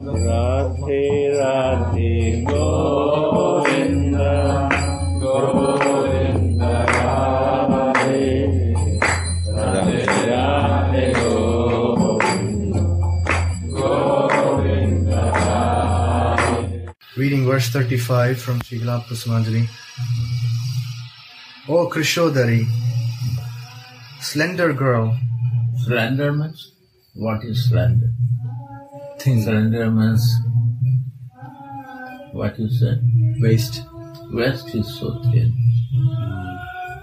Radhe Radhe Govinda Govinda Radhe Radhe Radhe Govinda Govinda Radhe. Reading verse 35 from Vilapa Kusumanjali. O Krishodari, slender girl. Slender means? What is slender? Thin. Slender means what you said? Waist. Waist is so thin.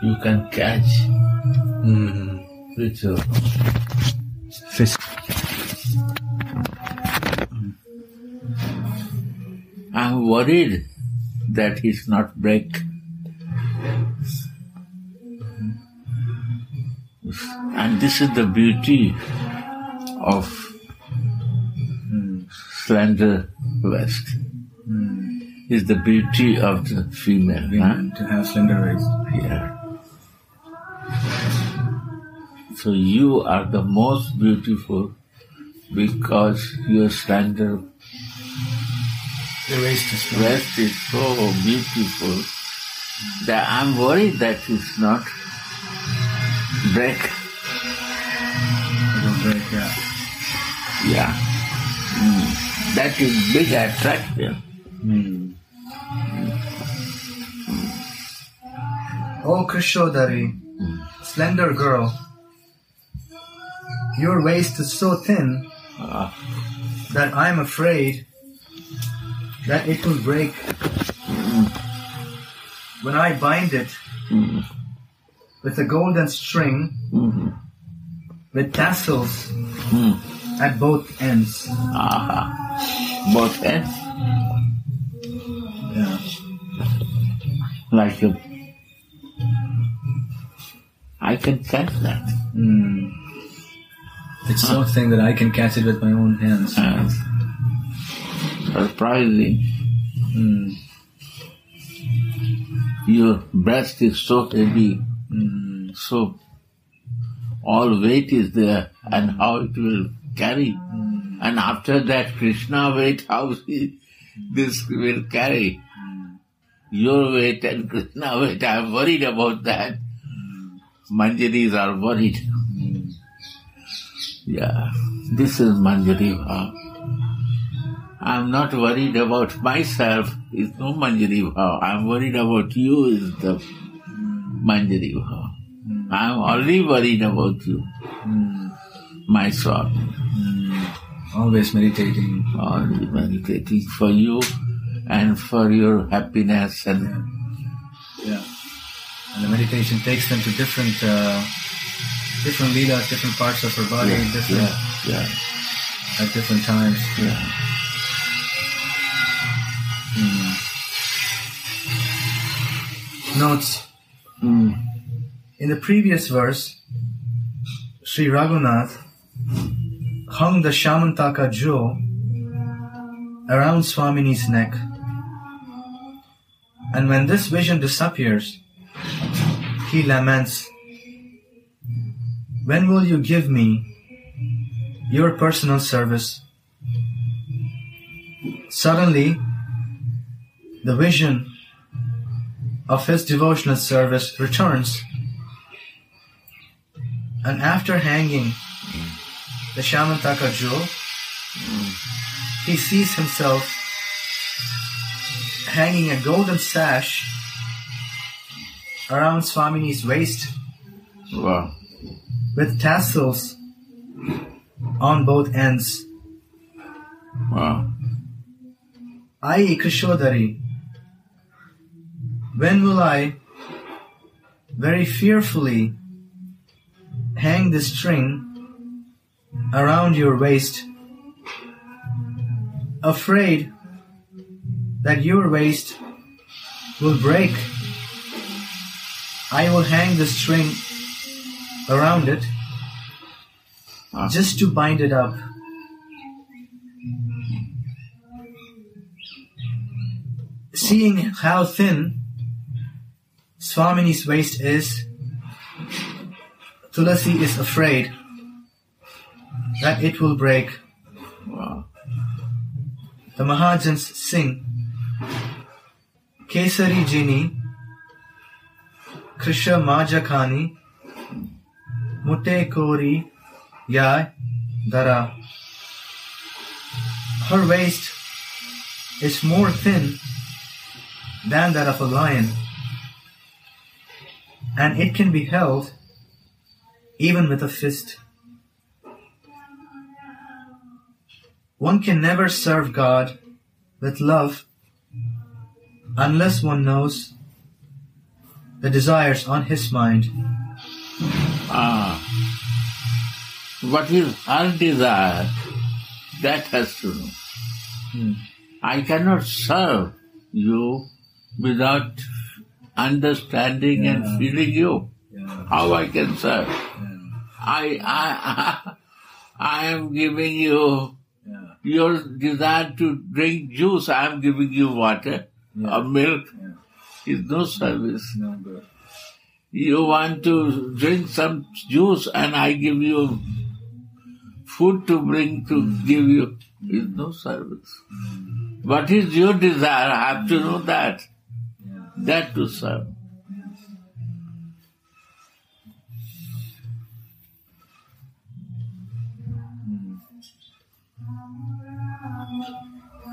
You can catch with your Fist. I'm worried that it's not break. And this is the beauty of slender waist. Is the beauty of the female. To have slender waist. Yeah. So you are the most beautiful because your slender The waist is small. waist is so beautiful that I'm worried that it's not break. It will break, yeah. Yeah. That is big attraction. O Krishodari, slender girl, your waist is so thin that I'm afraid that it will break when I bind it with a golden string with tassels at both ends. Both ends? Yeah. Like I can catch that. It's so thin that I can catch it with my own hands. Surprising. Your breast is so heavy, so all weight is there, and how it will carry. And after that, Krishna weight, how this will carry. Your weight and Krishna weight, I am worried about that. Manjaris are worried. Yeah, this is Manjari Bhav. I am not worried about myself, it's no Manjari Bhav. I am worried about you, is the Manjari Bhav. I am only worried about you, my soul. Always meditating. Only meditating for you and for your happiness. And Yeah. And the meditation takes them to different leelas, different parts of her body, at different times. Notes. In the previous verse, Sri Raghunath hung the Shamantaka jewel around Swamini's neck. And when this vision disappears, he laments, "When will you give me your personal service?" Suddenly, the vision of his devotional service returns, and after hanging the Shamantaka jewel, he sees himself hanging a golden sash around Swamini's waist with tassels on both ends. Ai Krishodari, when will I very fearfully hang the string around your waist, afraid that your waist will break? I will hang the string around it just to bind it up. Seeing how thin Swamini's waist is, Tulasi is afraid that it will break. the Mahajans sing Kesari Jini, Krisha Majakani, Mute Kori Yai Dara. Her waist is more thin than that of a lion, and it can be held even with a fist. One can never serve God with love unless one knows the desires on his mind. What is her desire? That has to know. I cannot serve you without understanding and feeling you. How I can serve? I am giving you your desire to drink juice. I am giving you water or milk. Is no service. No good. You want to drink some juice and I give you food to bring to give you. Is no service. What is your desire? I have to know that. That to serve.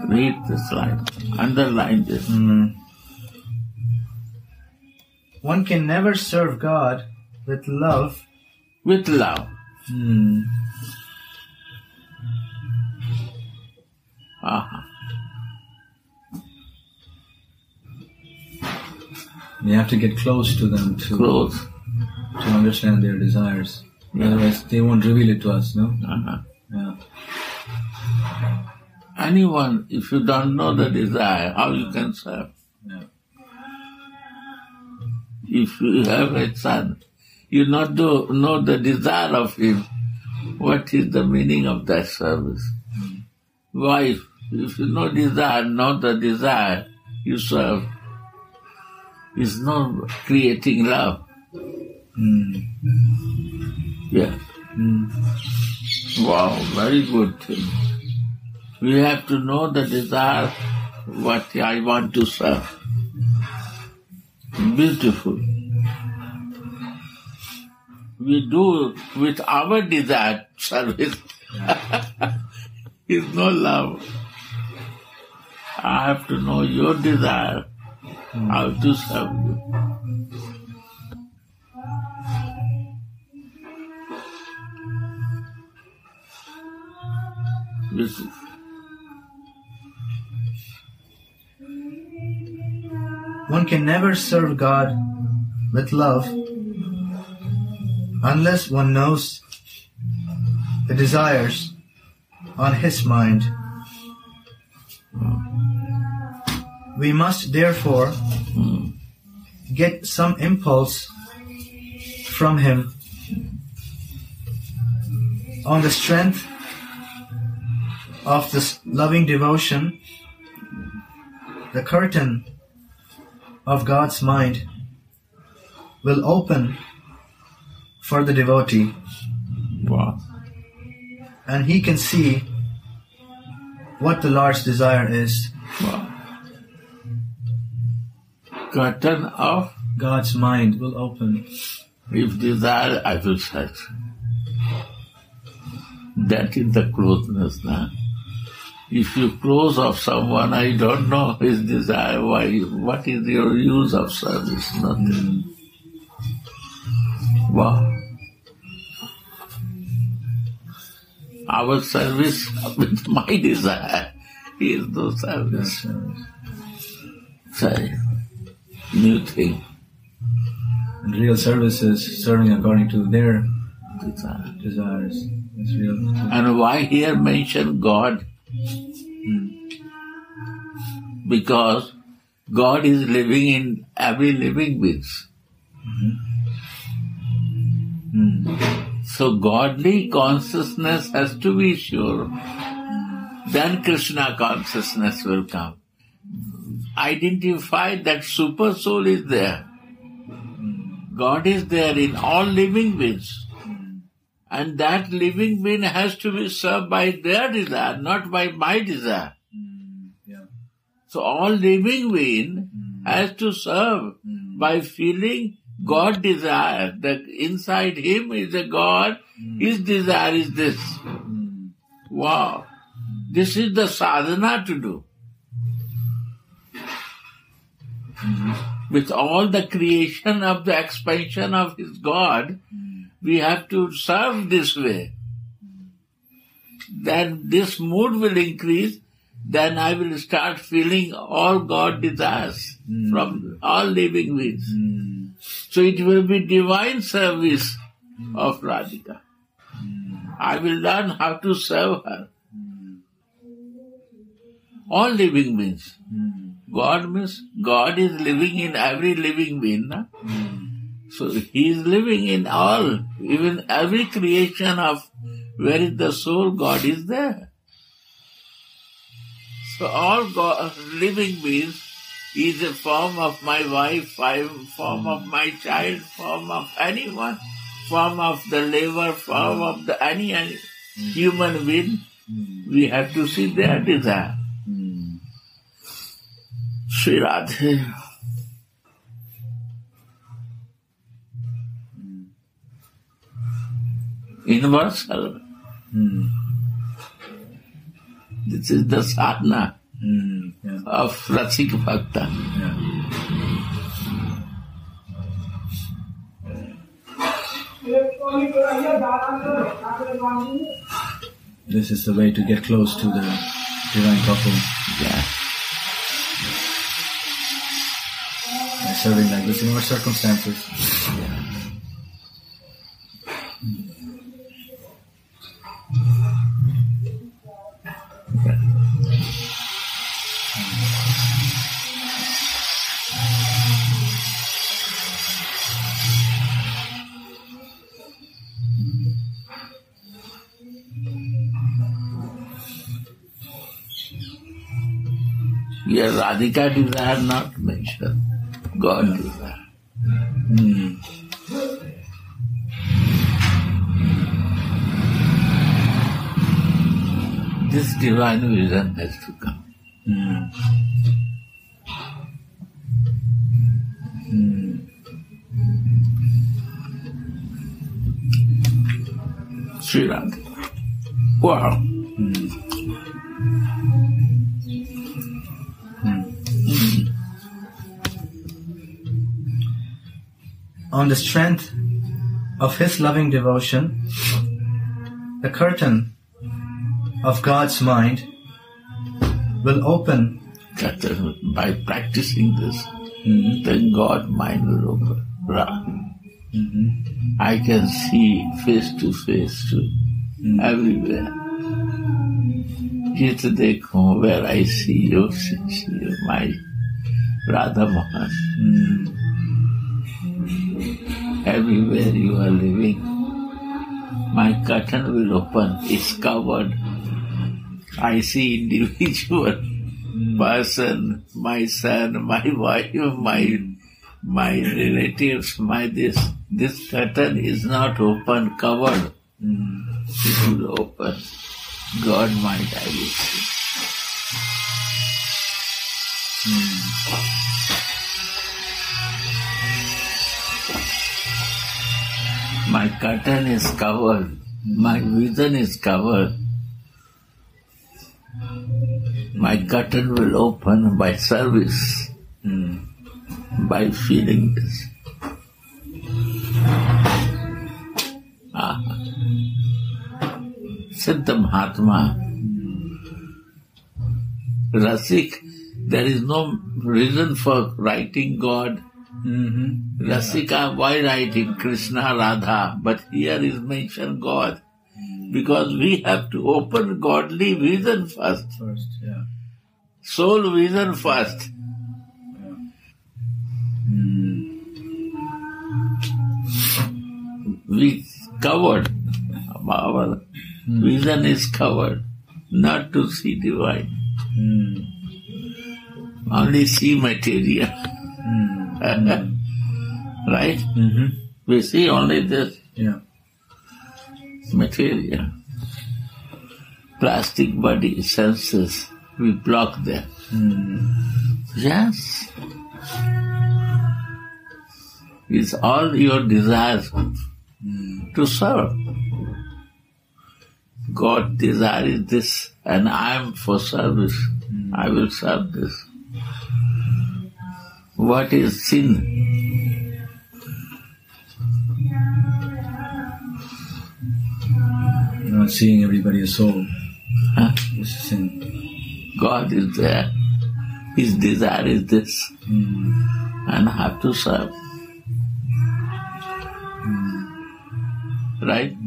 Read this line. Underline this. One can never serve God with love. With love. You have to get close to them to understand their desires. Otherwise, they won't reveal it to us, no? Yeah. Anyone, if you don't know the desire, how you can serve? Yeah. If you have a son, you not know the desire of him. What is the meaning of that service? Wife, if you know the desire, you serve. It's not creating love. Yeah. Wow, very good thing. We have to know the desire, what I want to serve. Beautiful. We do with our desire service. It's no love. I have to know your desire, how to serve you. This is One can never serve God with love unless one knows the desires on his mind. We must therefore get some impulse from him on the strength of this loving devotion. The curtain of God's mind will open for the devotee. wow. And he can see what the Lord's desire is. Wow. Curtain of God's mind will open. if desire, I will search. That is the closeness now. If you close of someone, I don't know his desire, why? What is your use of service? Nothing. Wow. Our service with my desire is no service. Say, new thing. And real service is serving according to their Desires. It's real. And why here mention God? Because God is living in every living beings. So godly consciousness has to be sure. Then Krishna consciousness will come. Identify that super soul is there. God is there in all living beings. And that living being has to be served by their desire, not by my desire. So all living being has to serve by feeling God desire. That inside him is a God. His desire is this. Wow. This is the sadhana to do. With all the creation of the expansion of his God, we have to serve this way. Then this mood will increase, then I will start feeling all God desires from all living beings. So it will be divine service of Radhika. I will learn how to serve her. All living beings. God means God is living in every living being. Na? So he is living in all, even every creation of where is the soul, God is there. So all God, living beings is a form of my wife, form of my child, form of anyone, form of the labor, form of the any human being. We have to see their desire. Sri Radhe. Universal. This is the sadhana of Rasik Bhakta. This is the way to get close to the divine couple. Yeah. By serving like this in our circumstances. Here Radhika desire not mentioned. God desire. This divine vision has to come. Sri Radhika. Wow. On the strength of his loving devotion, the curtain of God's mind will open. By practicing this, then God mind will open. I can see face to face to everywhere. Jit dekho, where I see you, my Radha Mohan. Everywhere you are living, my curtain will open, it's covered. I see individual person, my son, my wife, my relatives, my this curtain is not open, covered. It will open. God might I will see. My curtain is covered. My vision is covered. My curtain will open by service, by feeling this. Siddha Mahatma, Rasik, there is no reason for writing God. Rasika, why writing Krishna, Radha? But here is mentioned God. Because we have to open godly vision first. Soul vision first. We covered. Our vision is covered. Not to see divine. Only see material. Right? We see only this material. Plastic body, senses, we block them. Yes. It's all your desires to serve. God desires this and I am for service. I will serve this. What is sin? Not seeing everybody as soul. Huh? This is sin. God is there. His desire is this. And I have to serve. Right?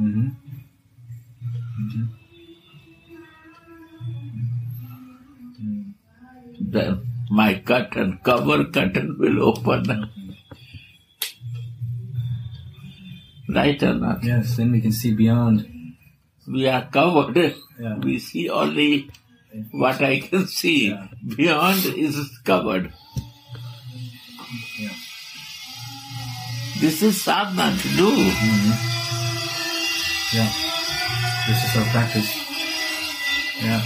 Then my cover curtain will open. Right or not? Yes, then we can see beyond. We are covered. Yeah. We see only what I can see. Yeah. Beyond is covered. Yeah. This is sadhana to do. Yeah. This is our practice. Yeah.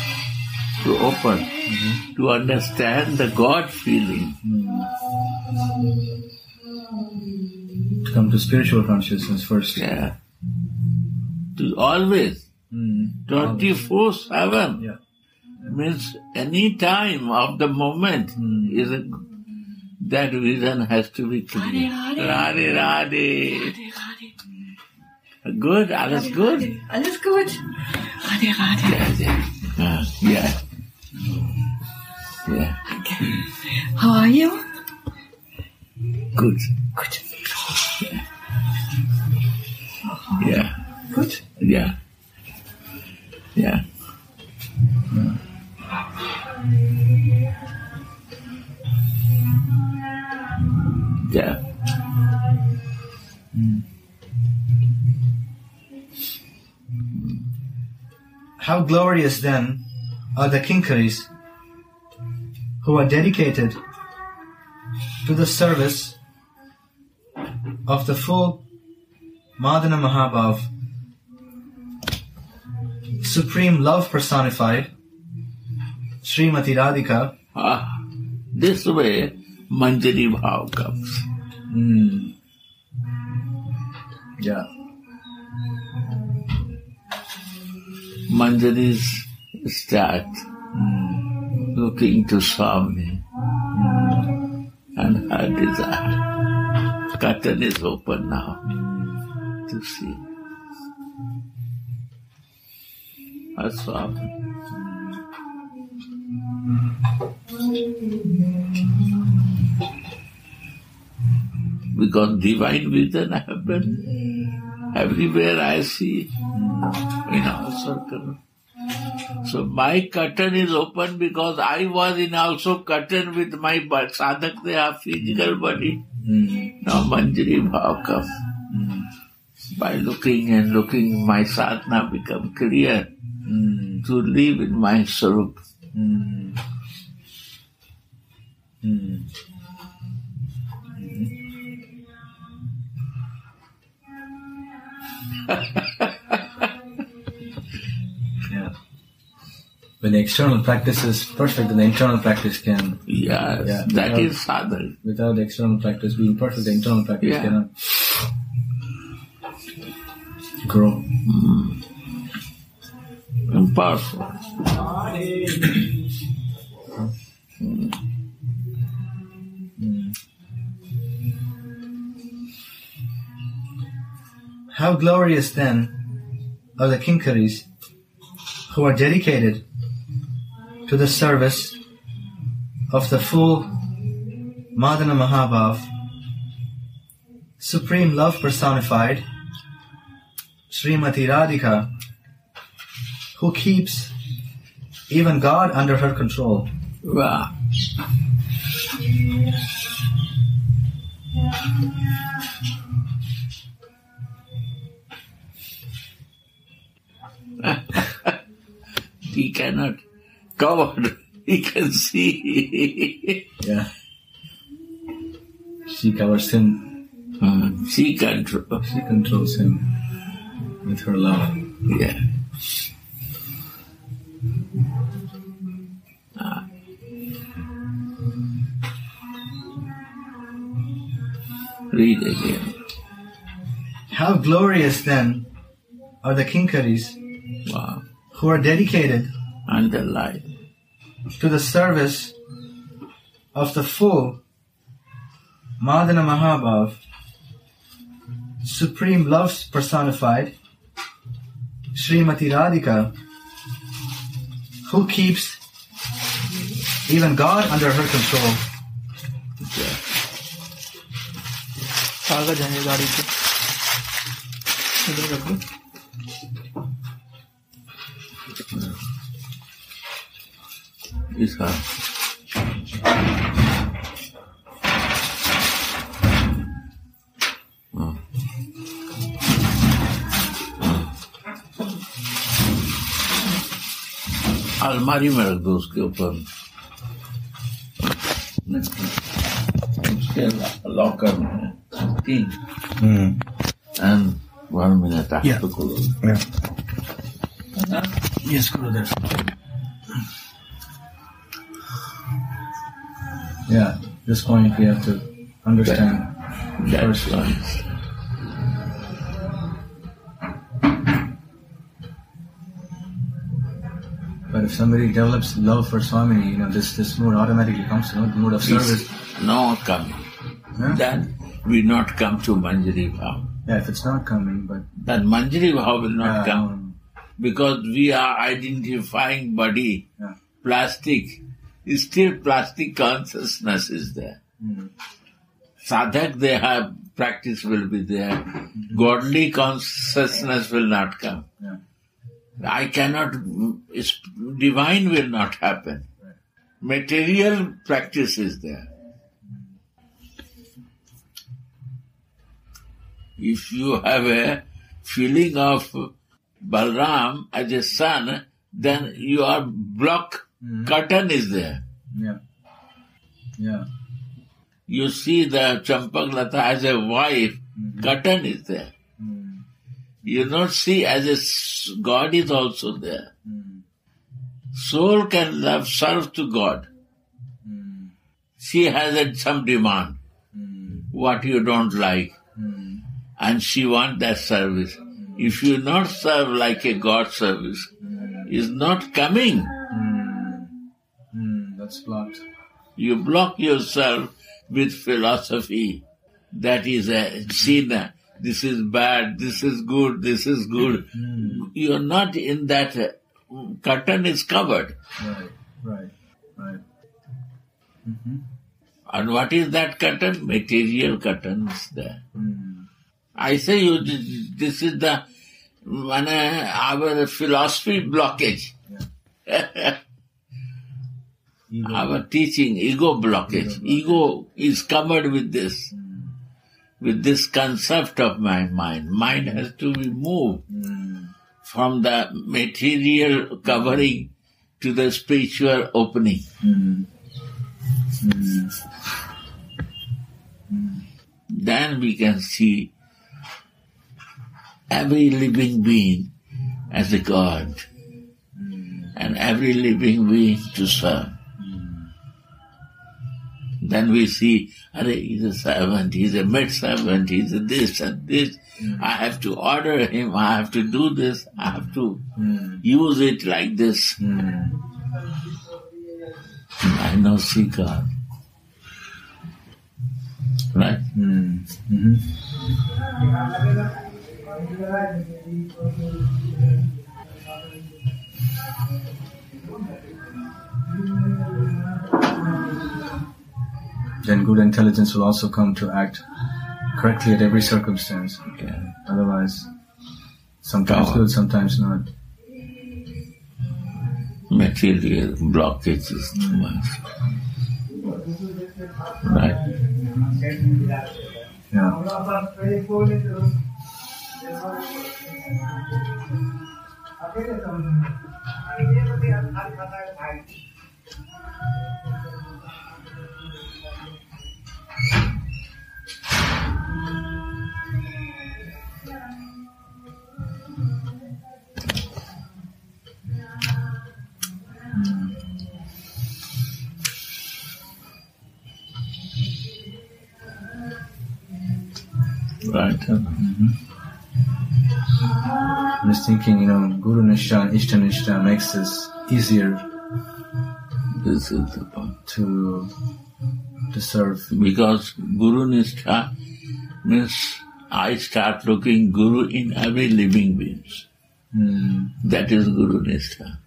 To open. To understand the God feeling. To come to spiritual consciousness first. Yeah. To always. 24/7. Yeah. Means any time of the moment is that vision has to be clear. Radhe, Radhe. Good, alles good. Alles gut. Radhe, Radhe. Yeah. Yeah. How are you? Good. Good. Yeah. Good. Yeah. Yeah. Yeah. How glorious then are the kinkaris who are dedicated to the service of the full Madana Mahabhav, Supreme Love Personified, Srimati Radhika. This way, Manjari Bhav comes. Yeah. Manjaris start looking to Swami and her desire. Curtain is open now to see her Swami. Because divine vision happened everywhere I see in our circle. So my curtain is open because I was in also curtain with my sadhak, they have physical body. Now Manjari Bhav comes. By looking and looking, my sadhana become clear to live in my Sarup. Yeah. When the external practice is perfect, then the internal practice can. Yes, Yeah, that is sadhana. Without the external practice being perfect, the internal practice cannot grow. Impossible. How glorious then are the kinkaris who are dedicated to the service of the full Madana Mahabhav, Supreme Love Personified, Srimati Radhika, who keeps even God under her control. Wow. He cannot cover, he can see. Yeah. She covers him. She controls. She controls him with her love. Yeah. Read again. How glorious then are the kinkaris Wow. who are dedicated Underline. to the service of the full Madana Mahabhav, supreme love personified, Srimati Radhika, who keeps even God under her control. कागज है ये गाड़ी पे इधर रख दो इसका अलमारी में रख दो उसके ऊपर उसके लॉकर में 3 and 1 minute after Yeah. close. Yes, Gurudev. Yeah, this point we have to understand That's first. right. But if somebody develops love for Swamini, this mood automatically comes, the mood of service. It's not coming. Huh? Then we not come to Manjari Bhav. Yeah, if it's not coming, but That Manjari Bhav will not Yeah, come. Because we are identifying body, Yeah. plastic. Still plastic consciousness is there. Sadhak they have, practice will be there. Godly consciousness will not come. Yeah. I cannot, divine will not happen. Material practice is there. If you have a feeling of Balram as a son, then your block curtain is there. yeah, yeah, You see the Champaklata as a wife, curtain is there. You not see as a God is also there. Soul can love, serve to God. She has some demand, what you don't like, and she wants that service. If you not serve like a God service, is not coming. that's blocked. You block yourself with philosophy. That is a sin. This is bad. This is good. This is good. You are not in that. Curtain is covered. Right. And what is that curtain? Material curtain is there. I say you, this is the our philosophy blockage. Ego. Our teaching, ego blockage. Ego is covered with this concept of my mind. Mind has to be moved from the material covering to the spiritual opening. Then we can see every living being as a God and every living being to serve. Then we see, he's a servant, he's a maid-servant, he's a this and this. I have to order him, I have to do this, I have to use it like this. I know, see God. Right? Then good intelligence will also come to act correctly at every circumstance. Okay. Otherwise, sometimes good, sometimes not. Material blockage is too much. Right? Yeah. Right. I'm just thinking, Guru Nishtha and Ishta Nishtha makes this easier This is the point. to serve. Because Guru Nishtha means I start looking Guru in every living being. That is Guru Nishtha.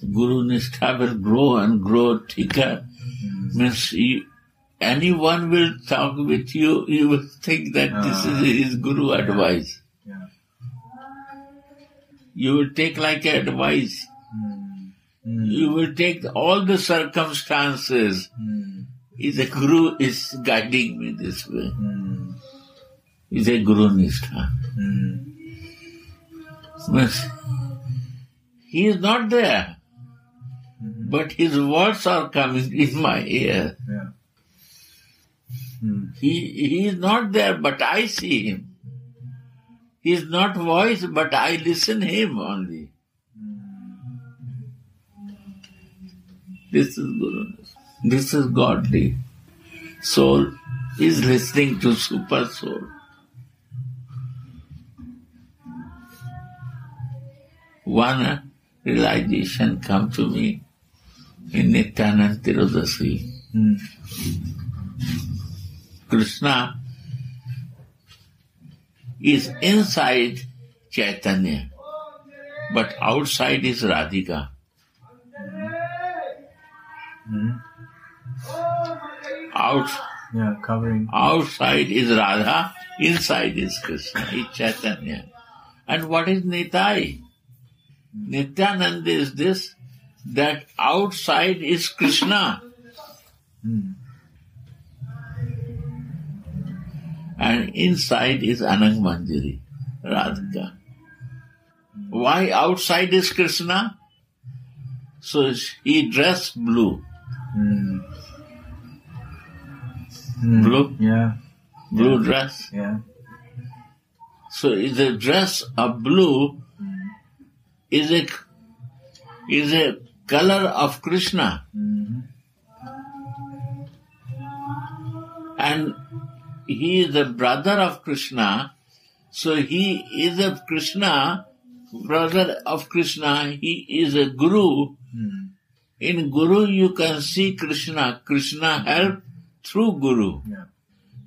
Guru Nishtha will grow and grow thicker. Means anyone will talk with you, you will think that this is his Guru advice. Yeah. You will take like advice. You will take all the circumstances. The Guru is guiding me this way. Is a Guru Nishtha. Means he is not there, but his words are coming in my ear. Yeah. He is not there, but I see him. He is not voice, but I listen him only. This is Guru. This is godly. Soul is listening to super soul. One realization come to me in Nityanand Tirudasi. Krishna is inside Chaitanya, but outside is Radhika. Covering. Outside is Radha, inside is Krishna, is Chaitanya. And what is Nitai? Nityananda is this, that outside is Krishna. And inside is Anang Manjari, Radhika. Why outside is Krishna? So he dressed blue. Blue? Yeah. Blue dress. Yeah. So the dress of blue is a color of Krishna. And he is the brother of Krishna. So he is a Krishna, brother of Krishna. He is a Guru. In Guru you can see Krishna. Krishna help through Guru. Yeah.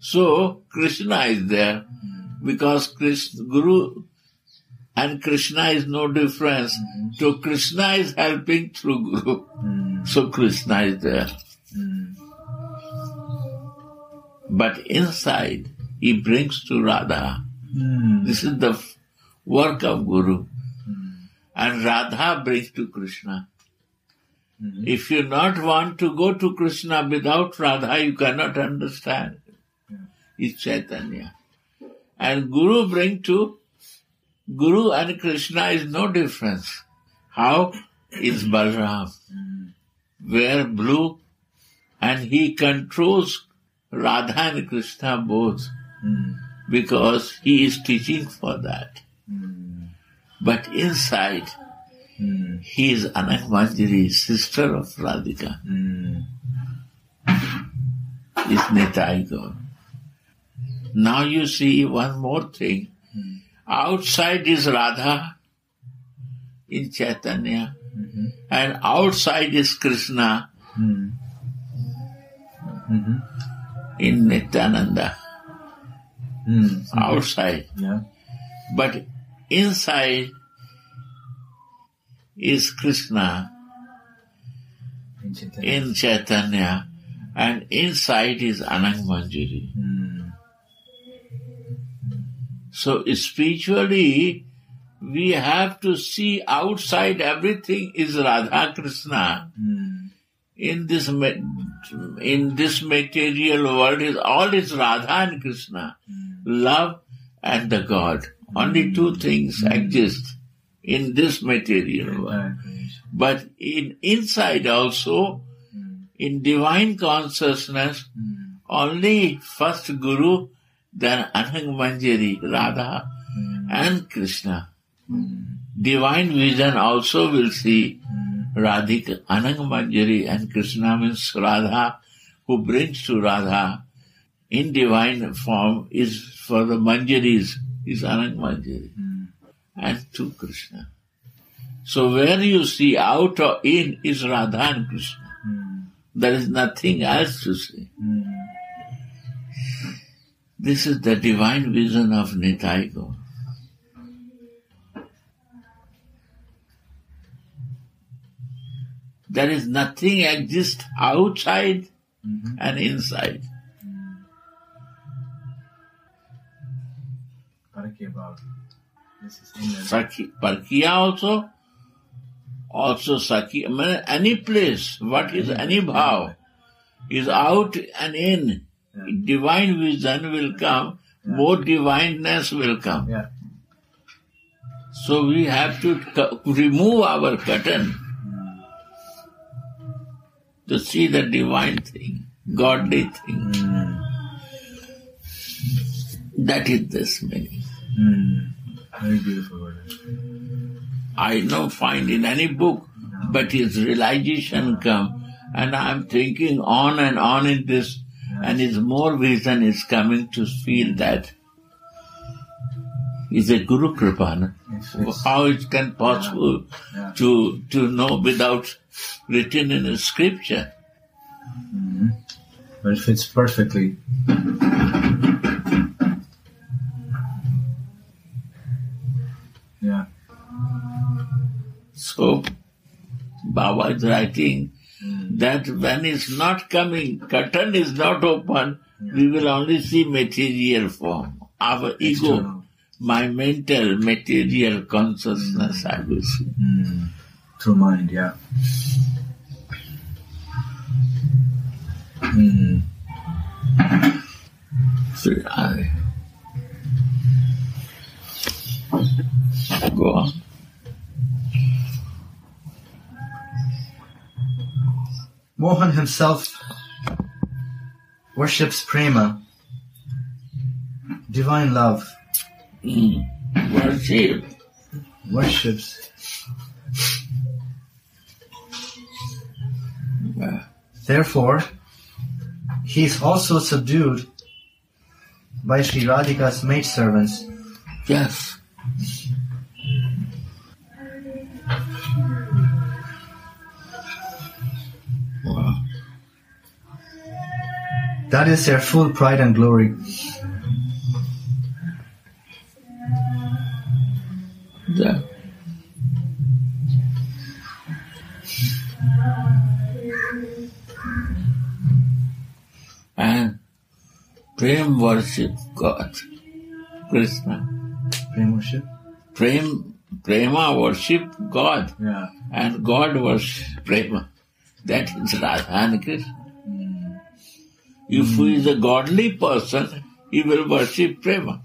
So Krishna is there because Guru and Krishna is no difference. So Krishna is helping through Guru. So Krishna is there. But inside he brings to Radha. This is the work of Guru. And Radha brings to Krishna. If you not want to go to Krishna without Radha, you cannot understand. It's Chaitanya. And Guru bring to Guru and Krishna is no difference. How is Balram? Wear blue and he controls Radha and Krishna both because he is teaching for that. But inside, he is Anang Manjari, sister of Radhika. Is Nitai God. Now you see one more thing. Outside is Radha in Chaitanya and outside is Krishna in Nityananda. Outside. Yeah. But inside is Krishna in Chaitanya and inside is Anang Manjari. So spiritually we have to see outside everything is Radha Krishna. In this material world all is Radha and Krishna. Love and the God. Only two things exist in this material world. But inside also, in divine consciousness, only first Guru, then Anang Manjari, Radha and Krishna. Divine vision also will see Radhika, Anang Manjari and Krishna means Radha, who brings to Radha in divine form is for the Manjaris, is Anang Manjari, and to Krishna. So where you see out or in is Radha and Krishna. There is nothing else to see. This is the divine vision of Nitai Gaur. There is nothing exists outside and inside. This is inner. Sakhi, Parkiya also Sakhi. I mean, any place, what is any bhav, is out and in. Divine vision will come, more divineness will come. Yeah. So we have to remove our curtain to see the divine thing, godly thing. That is this meaning. Very beautiful word. I don't find in any book, but his realization come, and I'm thinking on and on in this, and his more vision is coming to feel that. Is a Guru Kripa. No? Yes. How it can possible to know without written in a scripture? But it fits perfectly. Yeah. So, Baba is writing that when it's not coming, curtain is not open, we will only see material form. Our ego, External. my mental, material consciousness, I will see. Through mind, yeah. Go on. Mohan himself worships prema, divine love. Worship. Worships. Therefore, he is also subdued by Sri Radhika's maidservants. Yes. Wow. That is their full pride and glory. Yeah. And Prem worship God, Krishna. Prem worship? Prema worship God, Yeah. and God worship Prema. That is Radha and Krishna. If he is a godly person, he will worship Prema.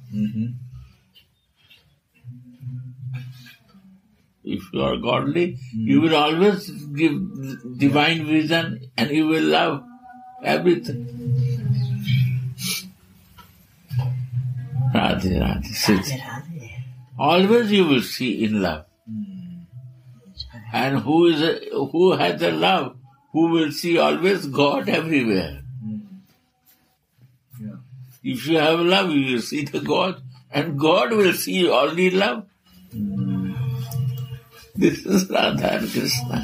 If you are godly, you will always give divine vision and you will love everything. Radhe, Radhe, sit. Always you will see in love. And who has the love, who will see always God everywhere. Yeah. If you have love, you will see the God, and God will see only love. This is Radha and Krishna.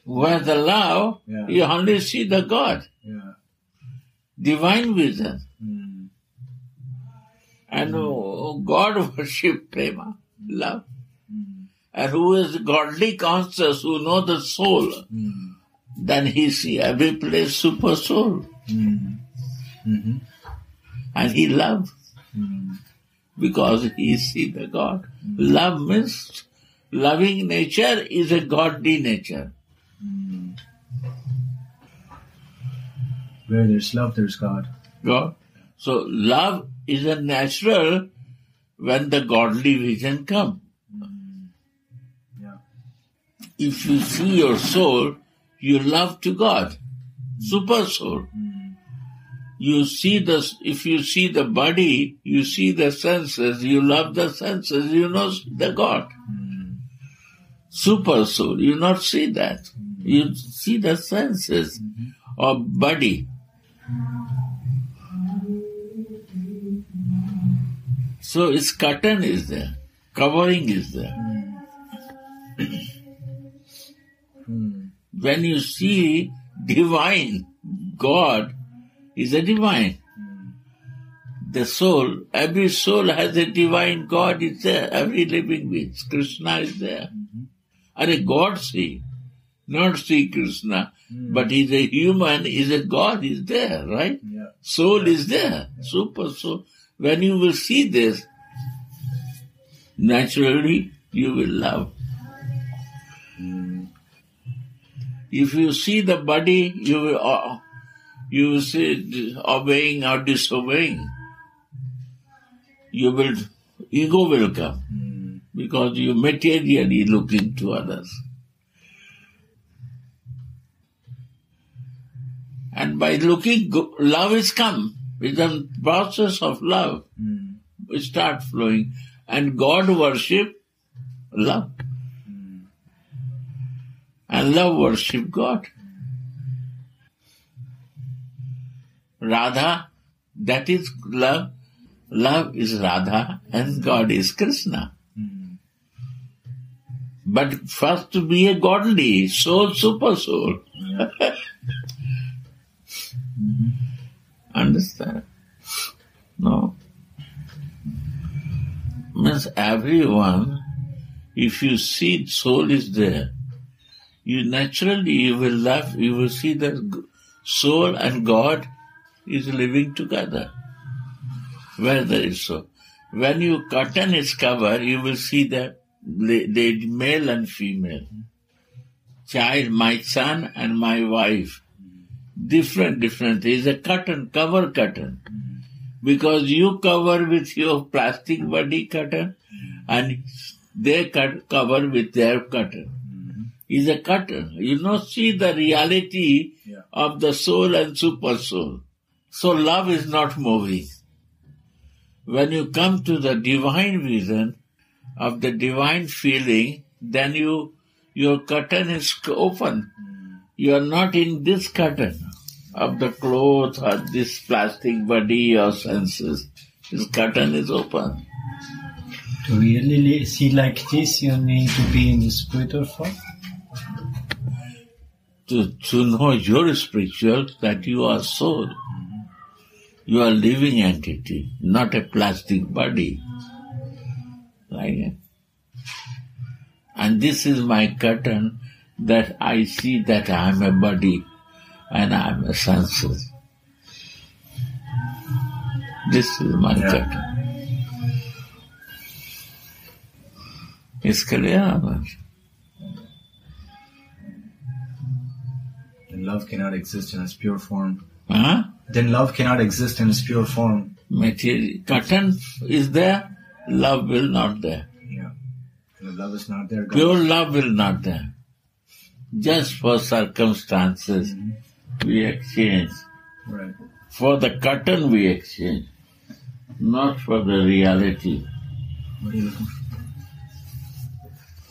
Who has the love, you only see the God. Yeah. Divine vision. And God worship prema, love. And who is godly conscious, who know the soul, then he see every place super soul. And he loves. Because he see the God. Love means, loving nature is a godly nature. Where there's love, there's God. God. So love is a natural when the godly vision comes. Yeah. If you see your soul, you love to God. Super soul. If you see the body, you see the senses, you love the senses, you know the God. Super soul, you not see that. You see the senses. of body. So its curtain is there, covering is there. When you see divine, God is a divine. The soul, every soul has a divine God is there, every living being. Krishna is there. And a God see, not see Krishna, but he's a human, is a God is there, right? Yeah. Soul is there, super soul. When you will see this, naturally you will love. If you see the body, you will see obeying or disobeying. Ego will come because you materially looking to others. And by looking, love is come. With the process of love, we start flowing. And God worship love. And love worship God. Radha, that is love. Love is Radha and God is Krishna. But first to be a godly soul, super soul. Understand? No. Means everyone, if you see soul is there, you naturally will love, you will see that soul and God is living together. Where there is so. When you curtain its cover, you will see that the male and female. Child, my son and my wife. Different. Is a curtain, cover curtain. Because you cover with your plastic body curtain and they cover with their curtain. Is a curtain. You don't see the reality of the soul and super soul. So love is not moving. When you come to the divine vision of the divine feeling, then your curtain is open. You are not in this curtain of the clothes or this plastic body or senses. This curtain is open. To really see like this, you need to be in the spiritual form? To know your spiritual, that you are soul. You are living entity, not a plastic body. Like it. And this is my curtain, that I see that I am a body and I am a senses. This is my curtain. It's clear or not? Then love cannot exist in its pure form. Huh? Then love cannot exist in its pure form. Material. Curtain is there, love will not there. Yeah. And if love is not there, God Pure love will not there. Just for circumstances, we exchange. Right. For the curtain we exchange, not for the reality. What are you looking for?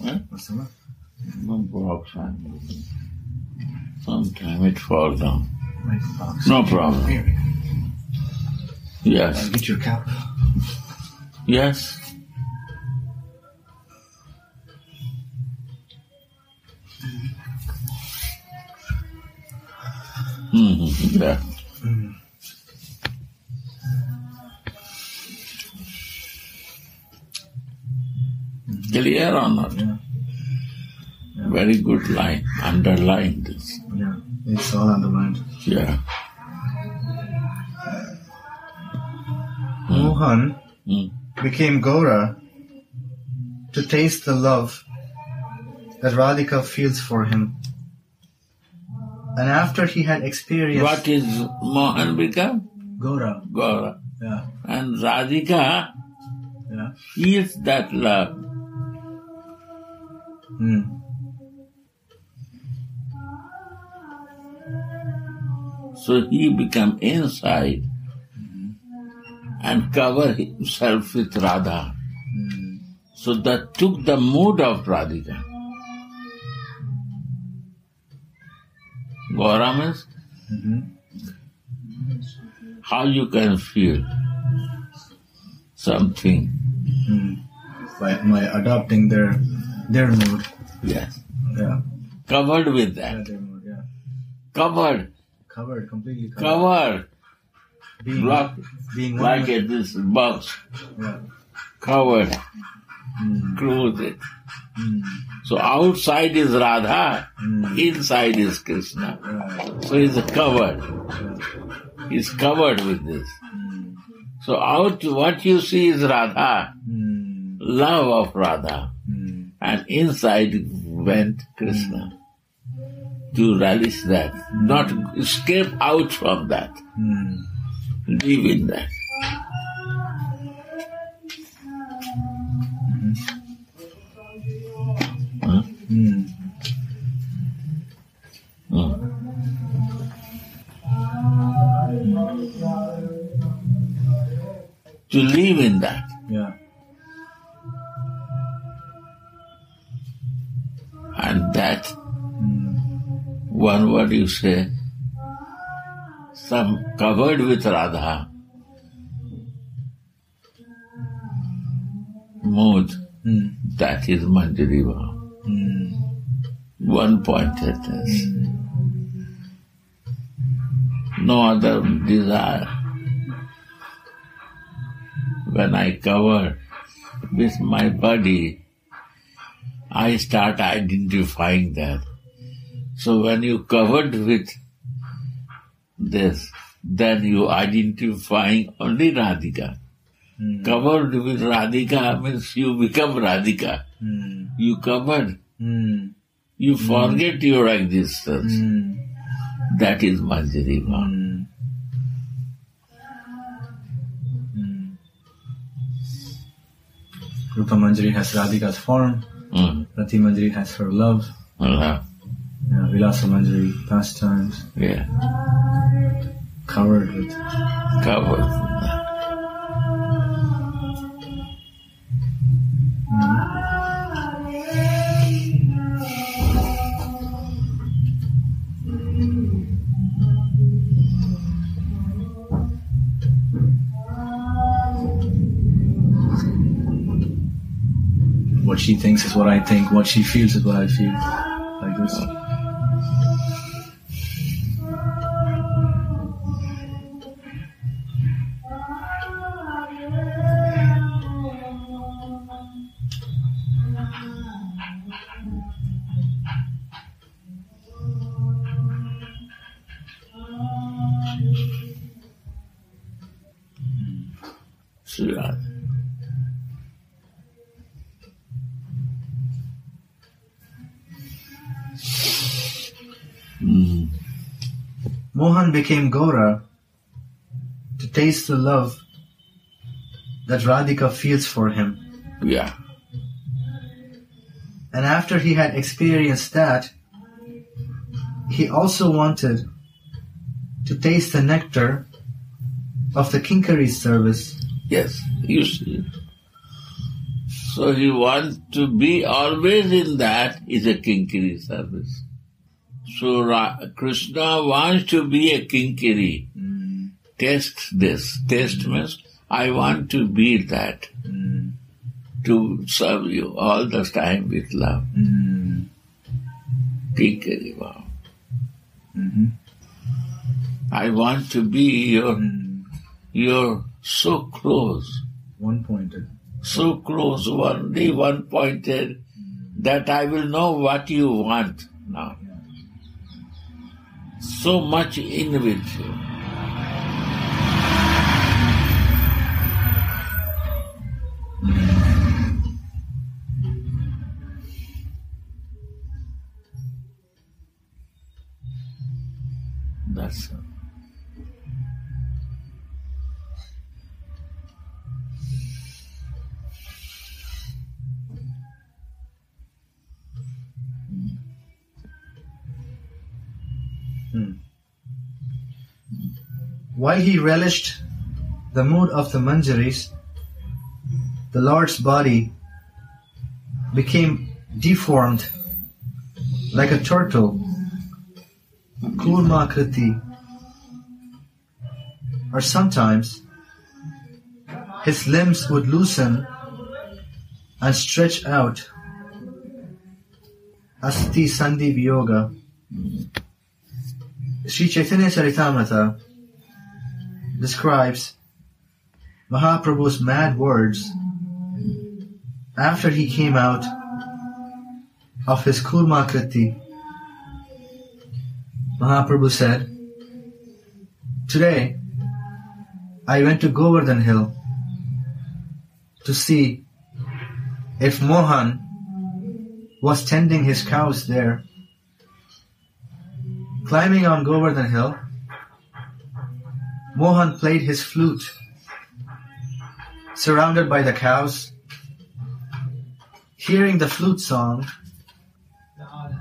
Huh? What's the matter? No box I'm looking. Sometime it falls down. My box. No problem. Here we go. Yes. Get your cap. Yes. Yeah. Clear or not? Yeah. Very good line. Underline this. Yeah. It's all underlined. Yeah. Mohan became Gaura to taste the love that Radhika feels for him. And after he had experienced What is Mohan become? Gaura, Gaura. yeah, And Radhika yeah, feels that love. So he become inside and cover himself with Radha. So that took the mood of Radhika. Gaura means How you can feel something? By adopting their mood. Yes. Yeah. Covered with Yeah, that. their mood, yeah. Covered. Completely covered. Covered. Being Blocked. one Like with- this box. Yeah. Covered. Close it. So outside is Radha, inside is Krishna. Right. So he's covered. He's covered with this. So out what you see is Radha, love of Radha. And inside went Krishna. To relish that. Not escape out from that. Live in that. Huh? To live in that. Yeah. And that one word you say, some covered with Radha, mood, that is Manjari Bhav. One pointedness. No other desire. When I cover with my body, I start identifying that. So when you covered with this, then you identifying only Radhika. Covered with Radhika means you become Radhika. You covered. You forget your existence. That is Manjari Bhav. Rupa Manjari has Radhika's form. Rati Manjari has her love. Allah. Yeah, Vilapa Manjari, pastimes. Yeah. Covered with. Covered. What she thinks is what I think. What she feels is what I feel. Like this. Sri Radha. Mohan became Gaura to taste the love that Radhika feels for him. Yeah. And after he had experienced that, he also wanted to taste the nectar of the Kinkari service. Yes, you see. So he wants to be always in that is a Kinkari service. So Krishna wants to be a Kinkari. Taste this. Taste means I want to be that. To serve you all the time with love. Kinkari Bhav. I want to be your so close. One-pointed. So close, only one-pointed, that I will know what you want now. So much in with you. That's all. While he relished the mood of the Manjaris, the Lord's body became deformed like a turtle, Kurma Kriti, or sometimes his limbs would loosen and stretch out. Asti Sandhi Viyoga. Sri Chaitanya Charitamrita describes Mahaprabhu's mad words after he came out of his Kurma Kriti. Mahaprabhu said, "Today I went to Govardhan Hill to see if Mohan was tending his cows there. Climbing on Govardhan Hill, Mohan played his flute, surrounded by the cows. Hearing the flute song,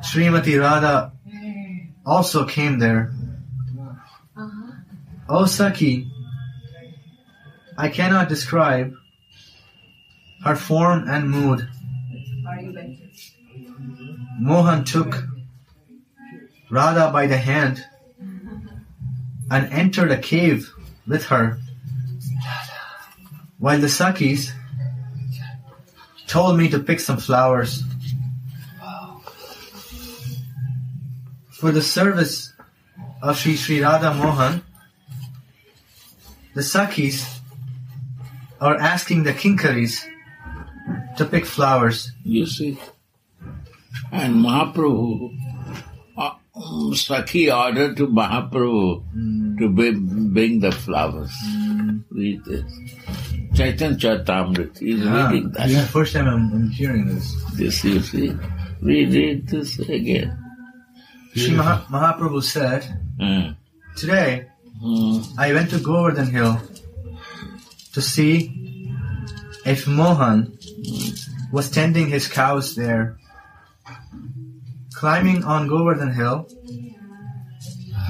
Srimati Radha also came there. O Sakhi, I cannot describe her form and mood. Mohan took Radha by the hand and entered a cave with her, while the Sakhis told me to pick some flowers. For the service of Sri Radha Mohan, the Sakhis are asking the Kinkaris to pick flowers." You see? And Mahaprabhu, Sakhi ordered to Mahaprabhu to bring the flowers. Read this. Chaitanya Charitamrita is reading that. This is the first time I'm hearing this. This you see. Read this again. Sri Mahaprabhu said, "Today I went to Govardhan Hill to see if Mohan was tending his cows there. Climbing on Govardhan Hill,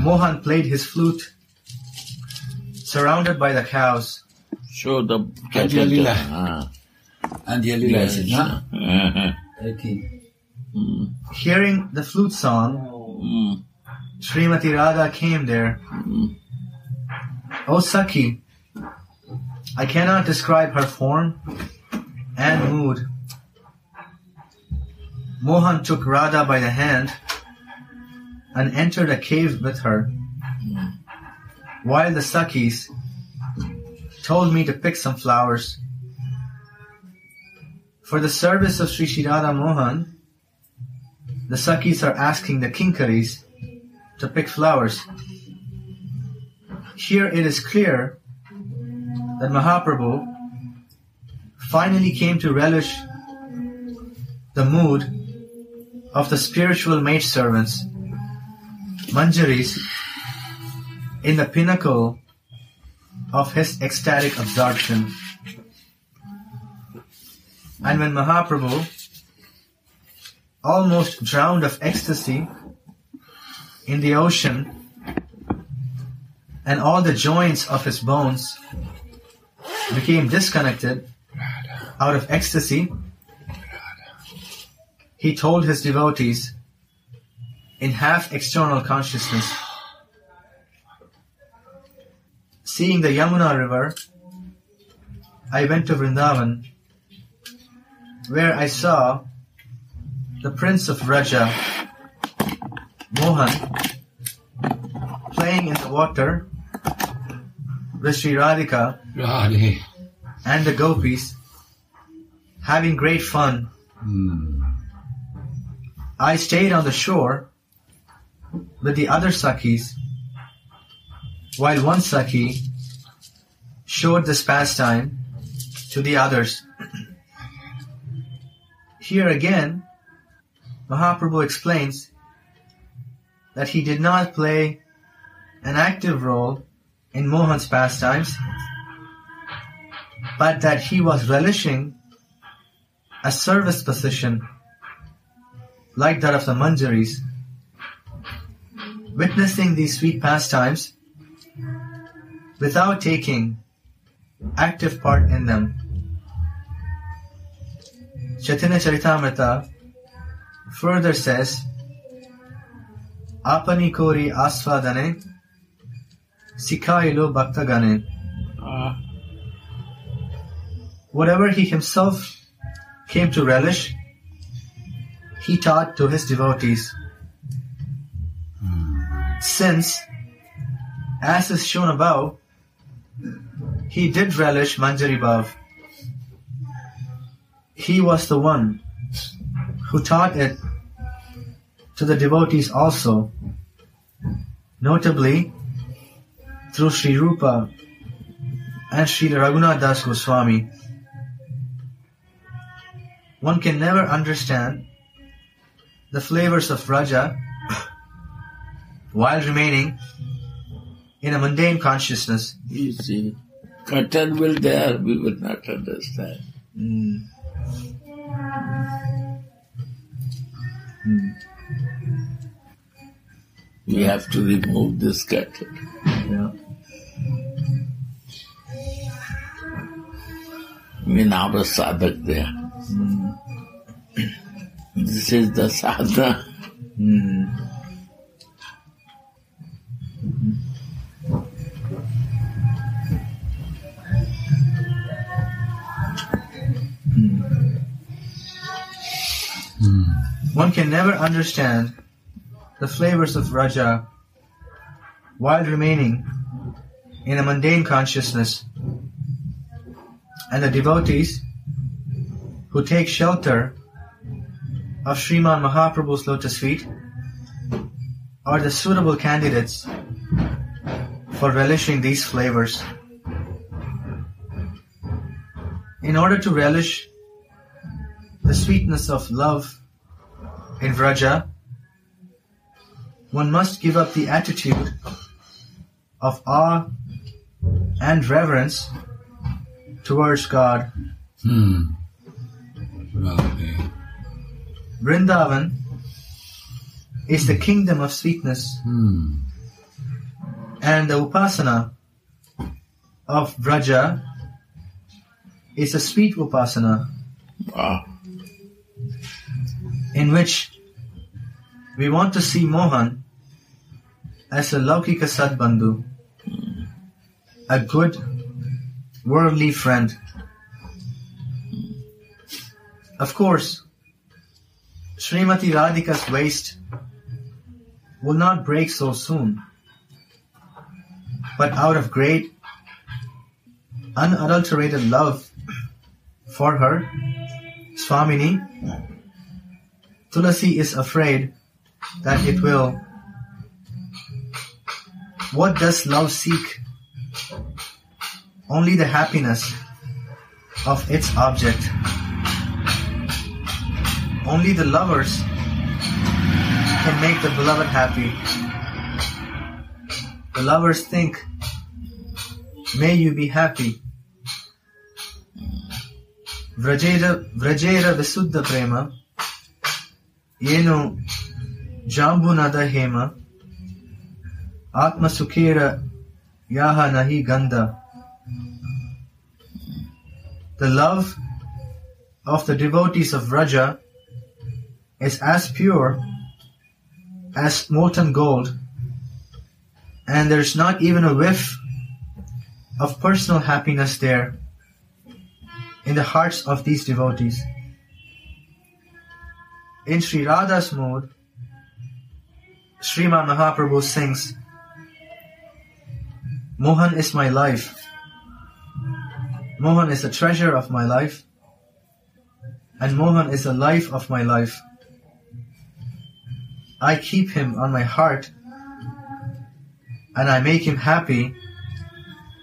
Mohan played his flute, surrounded by the cows. Show the And the Lila is it, no? Hearing the flute song, Srimati Radha came there. O Sakhi, I cannot describe her form and mood. Mohan took Radha by the hand and entered a cave with her, while the Sakhis told me to pick some flowers. For the service of Sri Radha Mohan, the Sakhis are asking the Kinkaris to pick flowers. Here it is clear that Mahaprabhu finally came to relish the mood of the spiritual maidservants, Manjaris, in the pinnacle of his ecstatic absorption. And when Mahaprabhu, almost drowned of ecstasy in the ocean, and all the joints of his bones became disconnected out of ecstasy, he told his devotees in half external consciousness, "Seeing the Yamuna river, I went to Vrindavan, where I saw the Prince of Raja, Mohan, playing in the water with Sri Radhika and the gopis, having great fun. I stayed on the shore with the other Sakhis, while one Sakhi showed this pastime to the others." Here again, Mahaprabhu explains that he did not play an active role in Mohan's pastimes, but that he was relishing a service position like that of the Manjaris, witnessing these sweet pastimes without taking active part in them. Chaitanya Charitamrita further says, "Apani kori asvadane Sikailo Bhaktagane. Whatever he himself came to relish, he taught to his devotees. Since, as is shown above, he did relish Manjari Bhav, he was the one who taught it to the devotees also, notably through Sri Rupa and Sri Raghunath Das Goswami. One can never understand the flavors of Raja while remaining in a mundane consciousness. You see, curtain will there, we will not understand. We have to remove this curtain. Yeah. In our sadhak there. This is the sadhana. One can never understand the flavors of Raja while remaining in a mundane consciousness, and the devotees who take shelter of Sriman Mahaprabhu's lotus feet are the suitable candidates for relishing these flavors. In order to relish the sweetness of love in Vraja, one must give up the attitude of awe and reverence towards God. Vrindavan is the kingdom of sweetness, and the upasana of Vraja is a sweet upasana, in which we want to see Mohan as a Laukika Sadbandhu, a good worldly friend. Of course, Srimati Radhika's waist will not break so soon, but out of great, unadulterated love for her, Swamini, Tulasi is afraid that it will. What does love seek? Only the happiness of its object. Only the lovers can make the beloved happy. The lovers think, may you be happy. Vrajera Visuddha Prema, Yeno Jambunada Hema, Atma Sukhera Yaha Nahi Gandha. The love of the devotees of Vraja is as pure as molten gold, and there is not even a whiff of personal happiness there in the hearts of these devotees. In Sri Radha's mode, Sriman Mahaprabhu sings, Mohan is my life. Mohan is the treasure of my life, and Mohan is the life of my life. I keep him on my heart, and I make him happy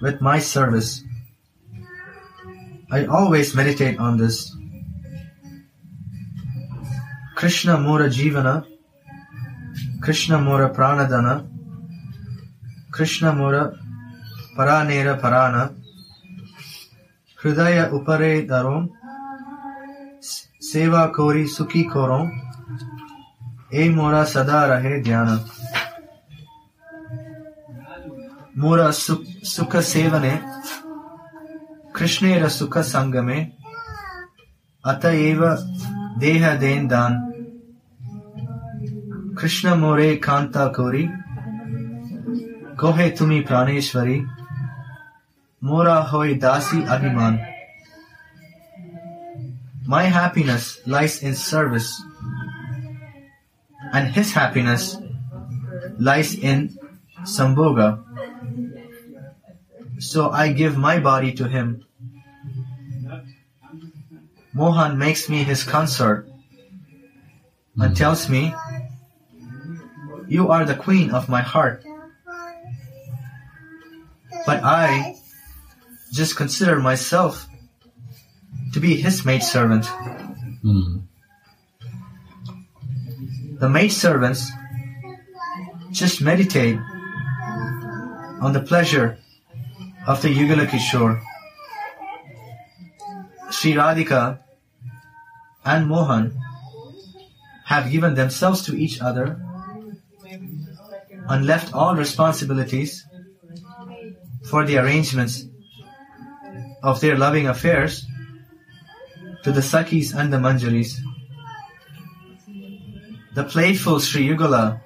with my service. I always meditate on this. Krishna Mora Jivana, Krishna Mora Pranadana, Krishna Mora Paranera Parana, Hridaya Upare Darom, Seva Kori Sukhi Korom, E Mora Sada Rahe Dhyana. Mora Sukha Sevane, Krishnera Sukha Sangame, Atayeva Deha Den Dan. Krishna More Kanta Kori, Kohe tumi praneshwari, mora hoi dasi abhiman. My happiness lies in service, and his happiness lies in sambhoga. So I give my body to him. Mohan makes me his consort and tells me, "You are the queen of my heart." But I just consider myself to be his maidservant. The maidservants just meditate on the pleasure of the Yugala Kishore. Sri Radhika and Mohan have given themselves to each other and left all responsibilities for the arrangements of their loving affairs to the Sakhis and the Manjaris. The playful Sri Yugala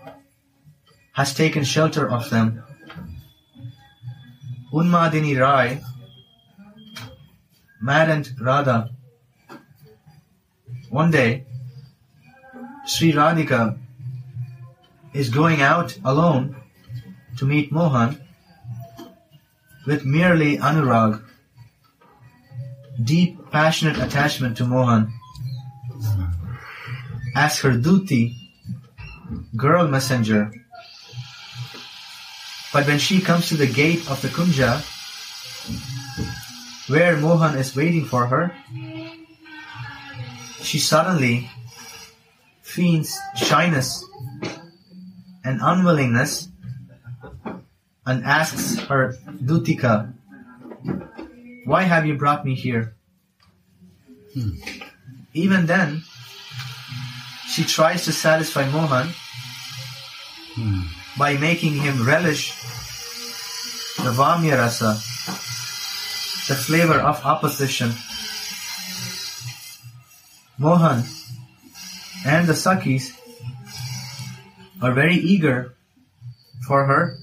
has taken shelter of them. Unmadini Rai maddened Radha. One day, Sri Radhika is going out alone to meet Mohan with merely anurag, deep passionate attachment to Mohan, as her duti, girl messenger. But when she comes to the gate of the Kunja, where Mohan is waiting for her, she suddenly feels shyness and unwillingness and asks her Dutika, "Why have you brought me here?" Even then, she tries to satisfy Mohan by making him relish the Vamya Rasa, the flavor of opposition. Mohan and the Sakhis are very eager for her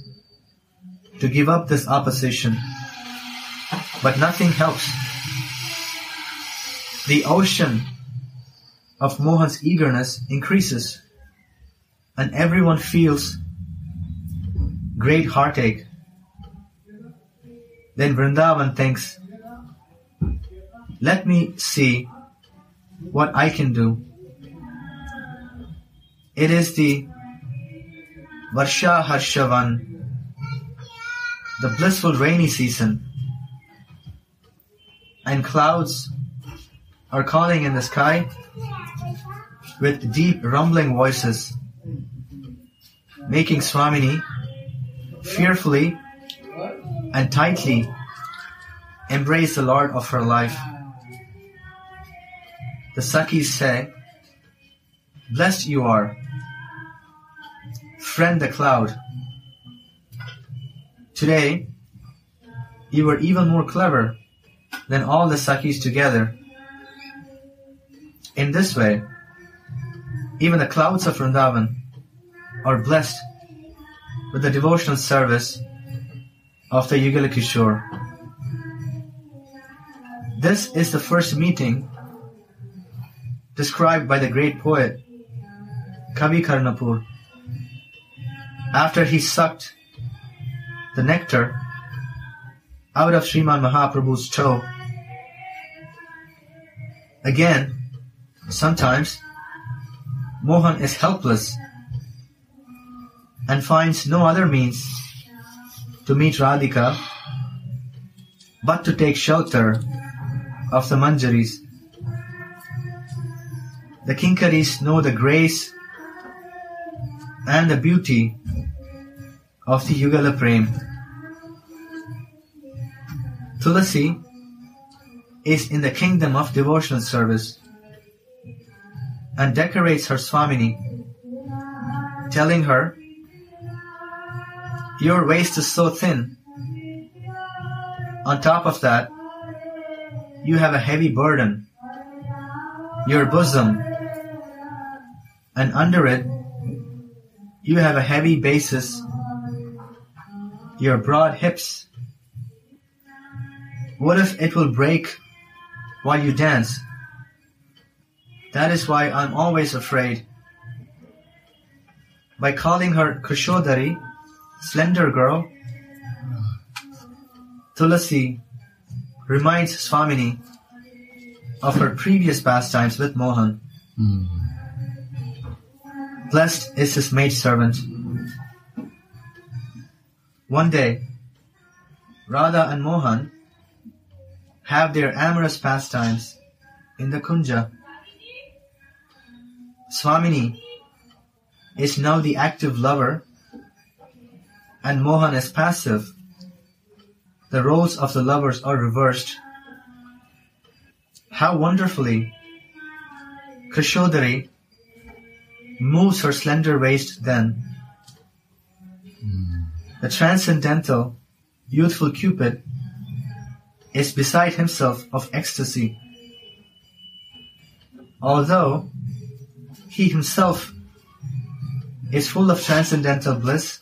to give up this opposition, but nothing helps. The ocean of Mohan's eagerness increases, and everyone feels great heartache. Then Vrindavan thinks, "Let me see what I can do." It is the Varsha Harshavan, the blissful rainy season, and clouds are calling in the sky with deep rumbling voices, making Swamini fearfully and tightly embrace the Lord of her life. The Sakhis say, "Blessed you are, friend the cloud. Today, you were even more clever than all the Sakhis together. In this way, even the clouds of Vrindavan are blessed with the devotional service of the Yugala Kishore." This is the first meeting described by the great poet Kavi Karnapur. After he sucked the nectar out of Sriman Mahaprabhu's toe. Again, sometimes Mohan is helpless and finds no other means to meet Radhika but to take shelter of the Manjaris. The Kinkaris know the grace and the beauty of the Yugala Prem. Tulasi is in the kingdom of devotional service and decorates her Swamini, telling her, "Your waist is so thin. On top of that, you have a heavy burden, your bosom, and under it, you have a heavy basis your broad hips? What if it will break while you dance? That is why I'm always afraid. By calling her Kushodari, slender girl, Tulasi reminds Swamini of her previous pastimes with Mohan. Blessed is his maidservant. One day, Radha and Mohan have their amorous pastimes in the Kunja. Swamini is now the active lover and Mohan is passive. The roles of the lovers are reversed. How wonderfully Kushodari moves her slender waist then. The transcendental, youthful Cupid is beside himself of ecstasy. Although he himself is full of transcendental bliss,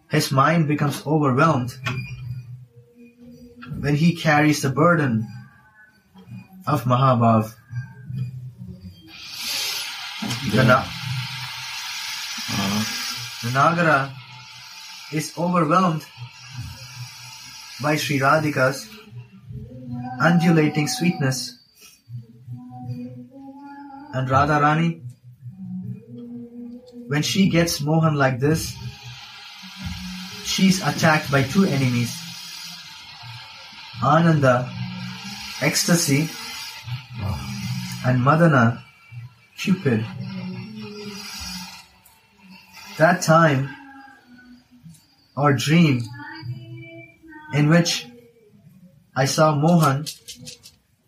his mind becomes overwhelmed when he carries the burden of Mahabhav. The Nagara is overwhelmed by Sri Radhika's undulating sweetness. And Radharani, when she gets Mohan like this, she's attacked by two enemies. Ananda, ecstasy, and Madana, Cupid. That time, or dream, in which I saw Mohan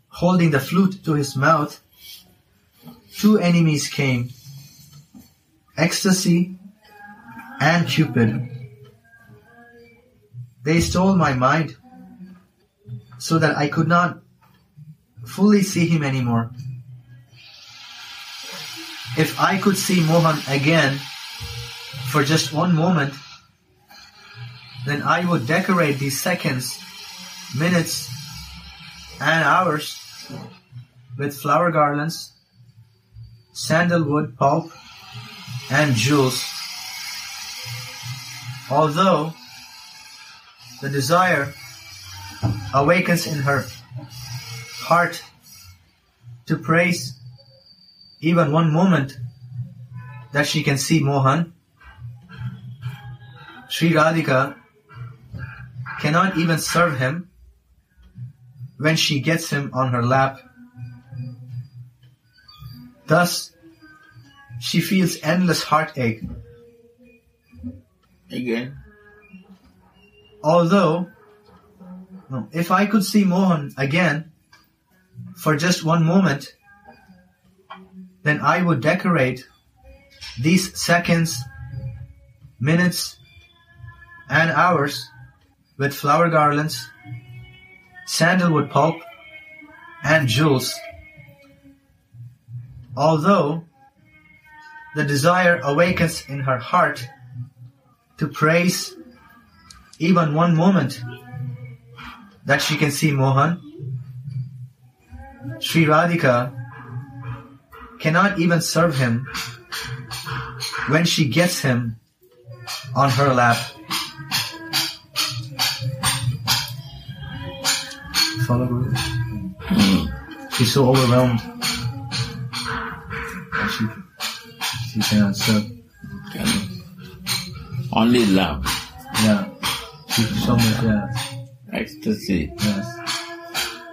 holding the flute to his mouth, two enemies came, ecstasy and Cupid. They stole my mind so that I could not fully see him anymore. If I could see Mohan again for just one moment, then I would decorate these seconds, minutes, and hours with flower garlands, sandalwood pulp, and jewels. Although the desire awakens in her heart to praise even one moment that she can see Mohan, Sri Radhika cannot even serve him when she gets him on her lap. Thus, she feels endless heartache. Again? Although, if I could see Mohan again for just one moment, then I would decorate these seconds, minutes, and hours with flower garlands, sandalwood pulp, and jewels. Although the desire awakens in her heart to praise even one moment that she can see Mohan, Sri Radhika cannot even serve him when she gets him on her lap. Follow Guru? She's so overwhelmed that she cannot serve. Only love. Yeah. She's so much, yeah. Ecstasy. Yes.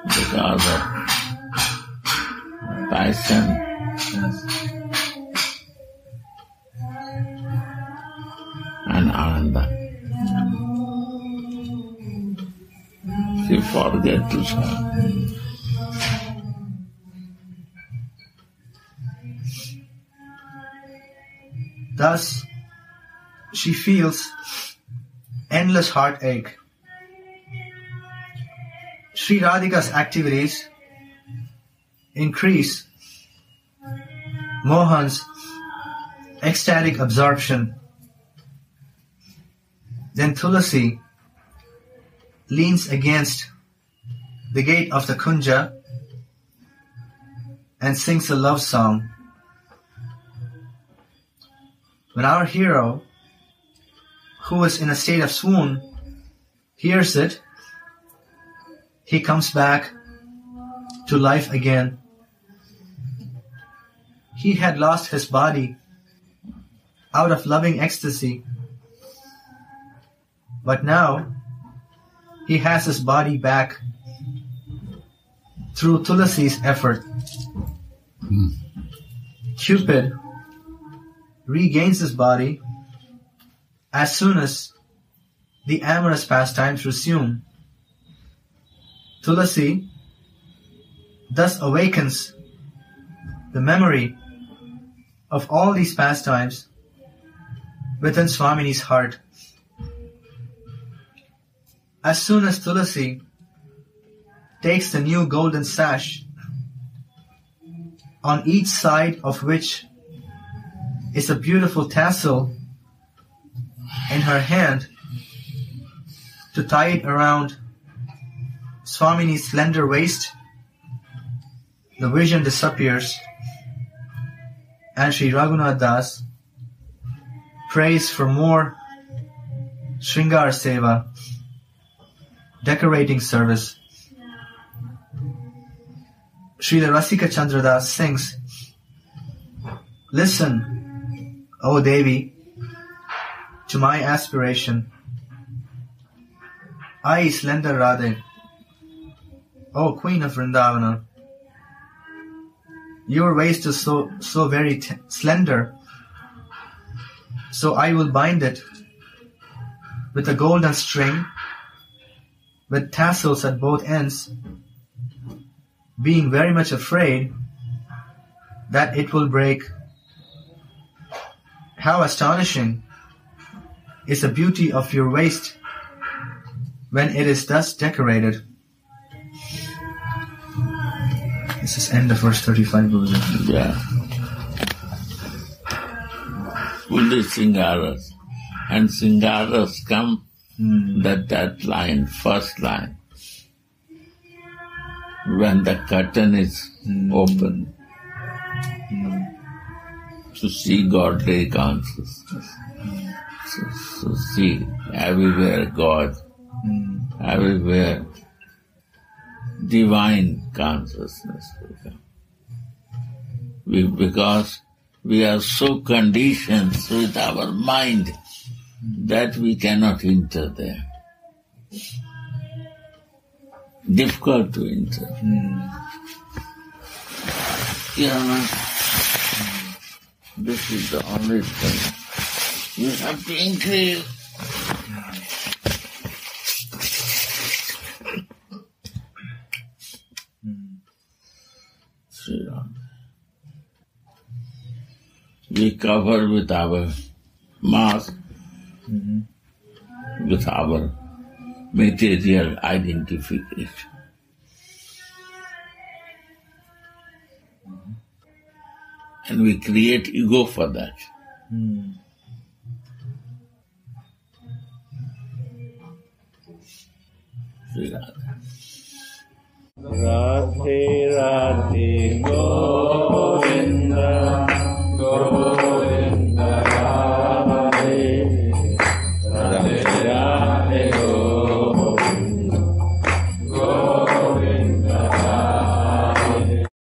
Because of passion. Yes. And Ananda. She forgets to serve. Thus, she feels endless heartache. Sri Radhika's activities increase Mohan's ecstatic absorption. Then Tulasi leans against the gate of the Kunja and sings a love song. When our hero, who is in a state of swoon, hears it, he comes back to life again. He had lost his body out of loving ecstasy, but now he has his body back through Tulasi's effort. Cupid regains his body as soon as the amorous pastimes resume. Tulasi thus awakens the memory of all these pastimes within Swamini's heart. As soon as Tulasi takes the new golden sash, on each side of which is a beautiful tassel, in her hand to tie it around Swamini's slender waist, the vision disappears and Sri Raghunath Das prays for more Shringar Seva, decorating service. Srila Rasika Chandra Das sings, "Listen, O Devi, to my aspiration. I, slender Radhe, O Queen of Vrindavana, your waist is so very slender, so I will bind it with a golden string with tassels at both ends, being very much afraid that it will break. How astonishing is the beauty of your waist when it is thus decorated." This is end of verse 35, Guruji. Yeah. Fully Singaras. And Singaras come that line, first line. When the curtain is open to see godly consciousness. So see everywhere God, everywhere divine consciousness. Because we are so conditioned with our mind that we cannot enter there. Difficult to enter. This is the only thing. You have to increase. We cover with our mask, with our material identification. And we create ego for that. Sri Radha. Radhe Radhe Govinda